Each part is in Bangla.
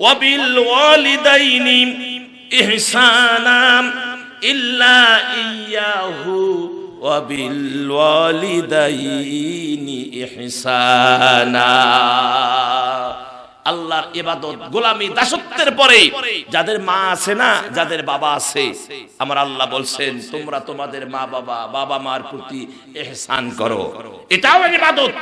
ওয়াবিল ওয়ালিদাইনি ইহসানা ইল্লা ইয়াহু ওয়াবিল ওয়ালিদাইনি ইহসানা। আল্লাহর ইবাদত, গোলামি, দাসত্বের পরে যাদের মা আছে না, যাদের বাবা আছে, আমার আল্লাহ বলছেন তোমরা তোমাদের মা বাবা মার প্রতি ইহসান করো। এটাও ইবাদত।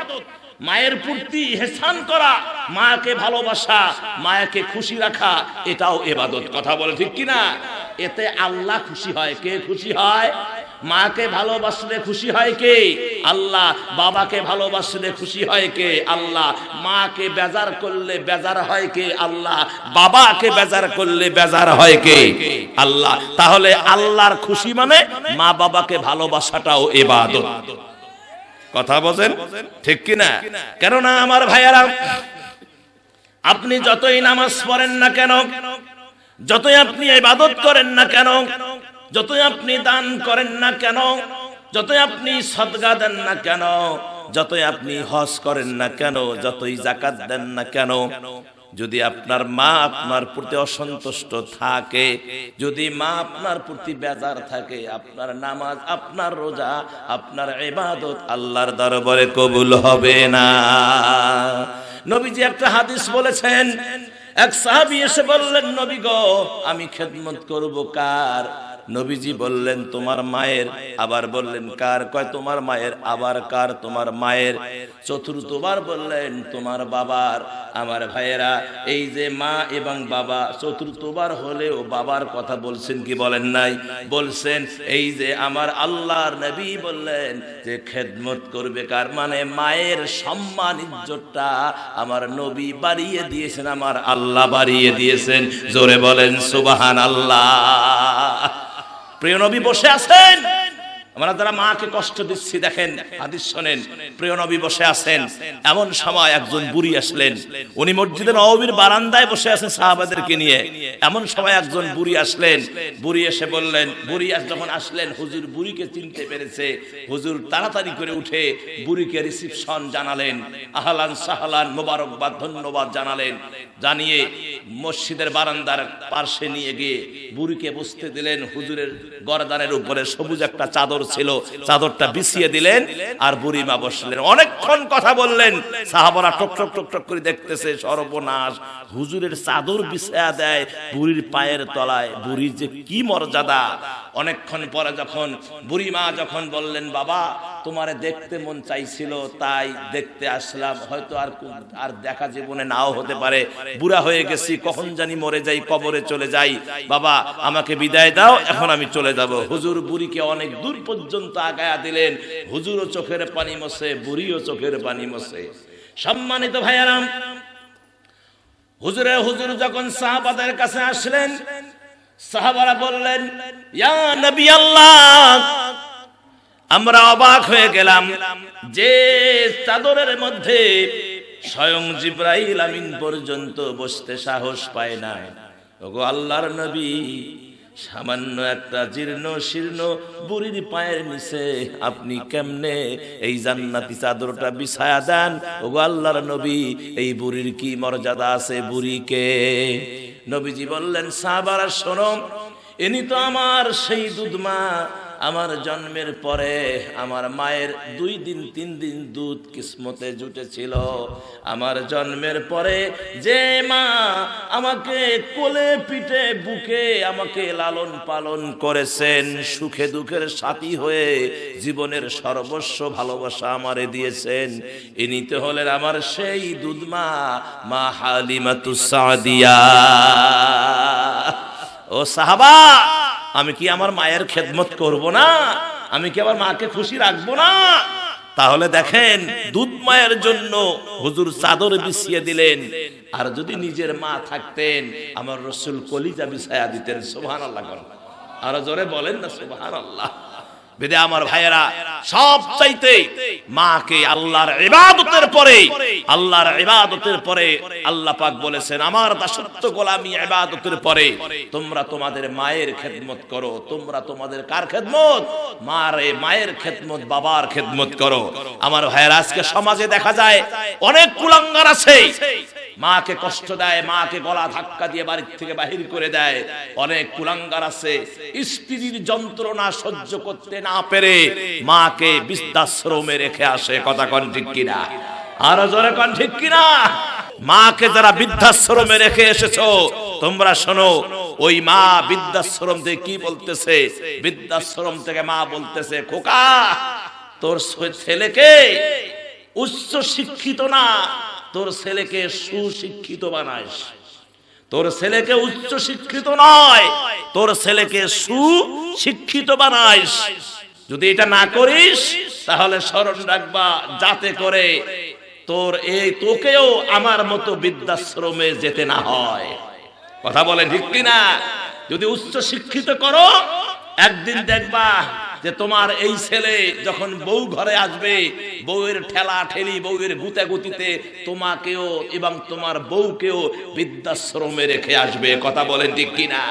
মায়ের প্রতি ইহসান করা, মাকে ভালোবাসা, মাকে খুশি রাখা, এটাও ইবাদত। কথা বলে ঠিক কি না? এতে আল্লাহ খুশি হয়। কে খুশি হয়? মাকে ভালোবাসলে খুশি হয় কে? আল্লাহ। বাবাকে ভালোবাসলে খুশি হয় কে? আল্লাহ। মাকে বেজার করলে বেজার হয় কে? আল্লাহ। বাবাকে বেজার করলে বেজার হয় কে? আল্লাহ। তাহলে আল্লাহর খুশি মানে মা বাবাকে ভালোবাসাটাও ইবাদত। কথা বলেন ঠিক কি না? কেননা আমার ভাইয়েরা, আপনি যতই নামাজ পড়েন না কেন, যতই আপনি ইবাদত করেন না কেন, যতই আপনি দান করেন না কেন, যতই আপনি সদকা দেন না কেন, যতই আপনি হজ করেন না কেন, যতই যাকাত দেন না কেন, যদি আপনার মা আপনার প্রতি অসন্তুষ্ট থাকে, যদি মা আপনার প্রতি বেজার থাকে, আপনার নামাজ, আপনার রোজা, আপনার ইবাদত আল্লাহর দরবারে কবুল হবে না। নবীজি একটা হাদিস বলেছেন, এক সাহাবী এসে বললেন, নবী গো, আমি খেদমত করব কার? নবীজি বললেন তোমার মায়ের। আবার বললেন কার? কয় তোমার মায়ের। আবার কার? তোমার মায়ের। চতুর্থবার বললেন তোমার বাবার। আমার ভাইয়েরা, এই যে মা এবং বাবা, চতুর্থবার হলেও বাবার কথা বলছেন কি বলেন নাই? বলছেন। এই যে আমার আল্লাহর নবী বললেন যে খেদমত করবে কার, মানে মায়ের সম্মান ইজ্জতটা আমার নবী বাড়িয়ে দিয়েছেন, আমার আল্লাহ বাড়িয়ে দিয়েছেন। জোরে বলেন সুবহানাল্লাহ। প্রিয় নবী বসে আছেন, আমরা যারা মাকে কষ্ট দিচ্ছি, দেখেন হাদিস শোনেন, প্রিয় নবী বসে আছেন। এমন সময় একজন বুড়ি আসলেন, উনি মসজিদে নববীর বারান্দায় বসে আছেন সাহাবাদেরকে নিয়ে। এমন সময় একজন বুড়ি আসলেন। বুড়ি এসে বললেন, বুড়ি যখন আসলেন, হুজুর বুড়িকে চিনতে পেরেছে। হুজুর তাড়াতাড়ি করে উঠে বুড়িকে রিসিপশন জানালেন, আহলান সাহলান, মোবারকবাদ, ধন্যবাদ জানালেন। জানিয়ে মসজিদের বারান্দার পাশে নিয়ে গিয়ে বুড়িকে বসতে দিলেন। হুজুরের গরদানের উপরে সবুজ একটা চাদর ছিল, চাদরটা বিছিয়ে দিলেন, আর বুড়ি মা বসলেন। অনেকক্ষণ কথা বললেন। সাহাবারা টক টক টক টক করে দেখতেছে, সর্বনাশ, হুজুরের চাদর বিছায়া দেয় বুড়ির পায়ের তলায়। বুড়ির যে কি মর্যাদা! অনেকক্ষণ পরে যখন বুড়ি মা যখন বললেন, বাবা তোমারে দেখতে মন চাইছিল, তাই দেখতে আসলাম, হয়তো আর দেখা জীবনে নাও হতে পারে, বুড়া হয়ে গেছি, কখন জানি মরে যাই, কবরে চলে যাই, বাবা আমাকে বিদায় দাও, এখন আমি চলে যাব। হুজুর বুড়িকে অনেক দূর পর্যন্ত আগায়া দিলেন। হুজুরও চোখের পানি মোছে, বুড়িও চোখের পানি মোছে। সম্মানিত ভাইয়ারা, হুজুর যখন সাহাবাদের কাছে আসলেন, সাহাবারা বললেন, ইয়া নবী আল্লাহ, আমরা অবাক হয়ে গেলাম যে চাদরের মধ্যে স্বয়ং জিবরাইল আমিন পর্যন্ত বসতে সাহস পায় না। ওগো আল্লাহর নবী, সামান্য একটা জীর্ণ শীর্ণ বুড়ির পায়ের নিচে আপনি কেমনে এই জান্নাতি চাদরটা বিছায়া দেন? ওগো আল্লাহর নবী, এই বুড়ির কি মর্যাদা আছে? বুড়িকে নবীজি বললেন, সাহাবারা শোনো, ইনি তো আমার সেই দুধমা। আমার জন্মের পরে আমার মায়ের 2 দিন 3 দিন দুধ কিসমতে জুটেছিল। আমার জন্মের পরে যে মা আমাকে কোলে পিঠে বুকে আমাকে লালন পালন করেছেন, সুখে দুঃখের সাথী হয়ে জীবনের সর্বস্ব ভালোবাসা আমারে দিয়েছেন, ইনি তো হলেন আমার সেই দুধমা, মা হালিমাতুস সাদিয়া। ও সাহাবা, আমি কি আমার মায়ের খেদমত করব না? আমি কি আমার মাকে খুশি রাখবো না? তাহলে দেখেন, দুধ মায়ের জন্য হুজুর চাদর বিছিয়ে দিলেন। আর যদি নিজের মা থাকতেন, আমার রাসূল কলিজা বিছায়া দিতেন। সুবহানাল্লাহ। আর জোরে বলেন না সুবহানাল্লাহ। বেদে আমার ভাইয়েরা, সব চাইতে মাকে আল্লাহর ইবাদতের পরে আল্লাহ পাক বলেছেন, আমার দাসত্ব গোলামি ইবাদতের পরে তোমরা তোমাদের মায়ের খেদমত করো। তোমরা তোমাদের কার খেদমত? মায়ের খেদমত, বাবার খেদমত করো। আমার ভাইয়েরা, আজকে সমাজে দেখা যায় অনেক কুলাঙ্গার আছে, মাকে কষ্ট দেয়, মাকে গলা ধাক্কা দিয়ে বাড়ি থেকে বাহির করে দেয়। অনেক কুলাঙ্গার আছে স্ত্রীর যন্ত্রণা সহ্য করতে না পেরে মাকে বৃদ্ধাশ্রমে রেখে আসে। কথা কোন ঠিক কিনা? আরো জোরে কোন ঠিক কিনা? মাকে যারা বৃদ্ধাশ্রমে রেখে এসেছো তোমরা শোনো, ওই মা বৃদ্ধাশ্রম থেকে কি বলতেছে? বৃদ্ধাশ্রম থেকে মা বলতেছে, খোকা তোর ছেলেকে উচ্চ শিক্ষিত না, তোর ছেলেকে সুশিক্ষিত বানাইস। তোর ছেলেকে উচ্চ শিক্ষিত নয়, তোর ছেলেকে সুশিক্ষিত বানাইস। যদি এটা না করিস তাহলে স্মরণ রাখবা, যাতে করে তোকেও আমার মতো বৃদ্ধাশ্রমে যেতে না হয়। কথা বলে ঠিক কিনা? যদি উচ্চ শিক্ষিত করো, একদিন দেখবা যে তোমার এই ছেলে যখন বউ ঘরে আসবে, বউয়ের ঠেলা ঠেলি, বউয়ের গুতাগুতিতে তোমাকেও এবং তোমার বউকেও বৃদ্ধাশ্রমে রেখে আসবে। কথা বলেন ঠিক কিনা?